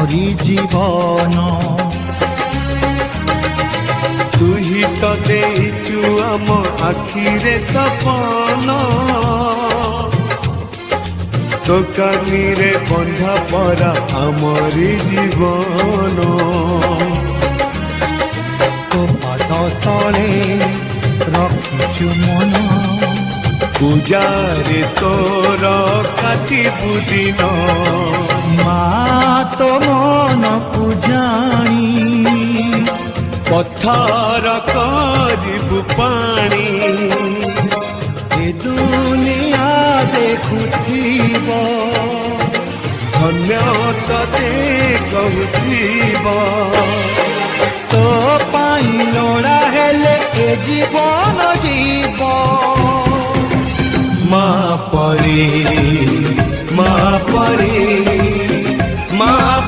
ଆମରି ଜୀବନ। ତୁ ହିଁ ତ ଦେଇଛୁ ଆମ ଆଖିରେ ସପନ, ତୋ କାନିରେ ବନ୍ଧା ପରା ଆମରି ଜୀବନ। ତୋ ପାଦ ତଳେ ରଖିଛୁ ମନ, ପୂଜାରେ ତୋର କାଟିବୁ ଦିନ। ମା ତୋ ମନକୁ ଜାଣି ପଥର କରିବୁ ପାଣି। ଏ ଦୁନିଆ ଦେଖୁଥିବ, ଧନ୍ୟ ତତେ କହୁଥିବ। ତୋ ପାଇଁ ଲୋଡ଼ା ହେଲେ ଏ ଜୀବନ ଯିବ। ମା ପରି, ମା ପରି, ମା